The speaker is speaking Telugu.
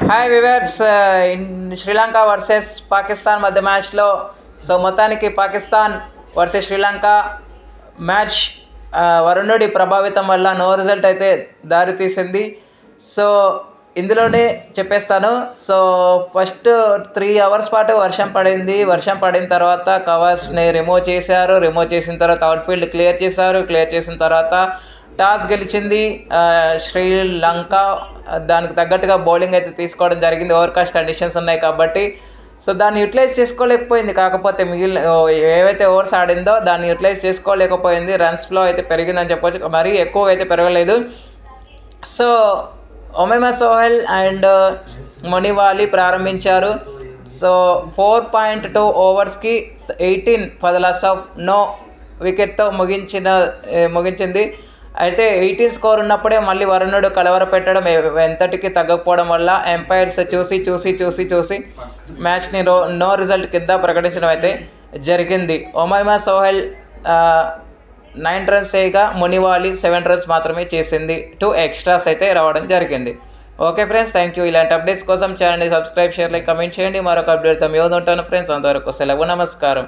Hi viewers, Sri Lanka versus Pakistan మధ్య మ్యాచ్లో మొత్తానికి పాకిస్తాన్ వర్సెస్ శ్రీలంక మ్యాచ్ వరుణుడి ప్రభావితం వల్ల నో రిజల్ట్ అయితే దారితీసింది. సో ఇందులోనే చెప్పేస్తాను. ఫస్ట్ 3 hours పాటు వర్షం పడింది. వర్షం పడిన తర్వాత కవర్స్ని రిమూవ్ చేశారు. రిమూవ్ చేసిన తర్వాత అవుట్ఫీల్డ్ క్లియర్ చేశారు. క్లియర్ చేసిన తర్వాత టాస్ గెలిచింది శ్రీలంక. దానికి తగ్గట్టుగా బౌలింగ్ అయితే తీసుకోవడం జరిగింది. ఓవర్కాస్ట్ కండిషన్స్ ఉన్నాయి కాబట్టి దాన్ని యూటిలైజ్ చేసుకోలేకపోయింది. కాకపోతే మిగిలిన ఏవైతే ఓవర్స్ ఆడిందో దాన్ని యూటిలైజ్ చేసుకోలేకపోయింది. రన్స్ ఫ్లో అయితే పెరిగిందని చెప్పొచ్చు, మరీ ఎక్కువగా అయితే పెరగలేదు. ఒమైమా సోహెల్ అండ్ మునివాలి ప్రారంభించారు. 4.2 ఓవర్స్కి 18 for the loss of no వికెట్తో ముగించింది. అయితే 18 స్కోర్ ఉన్నప్పుడే మళ్ళీ వరుణుడు కలవర పెట్టడం ఎంతటికి తగ్గకపోవడం వల్ల ఎంపైర్స్ చూసి మ్యాచ్ని నో రిజల్ట్ కింద ప్రకటించడం అయితే జరిగింది. ఒమైమా సోహెల్ 9 runs చేయగా మునివాలి 7 runs మాత్రమే చేసింది. 2 extras అయితే రావడం జరిగింది. Okay friends, thank you. ఇలాంటి అప్డేట్స్ కోసం ఛానల్ని సబ్స్క్రైబ్, షేర్, లైక్, కమెంట్ చేయండి. మరొక అప్డేట్తో మీ ఉంటాను ఫ్రెండ్స్. అంతవరకు సెలవు, నమస్కారం.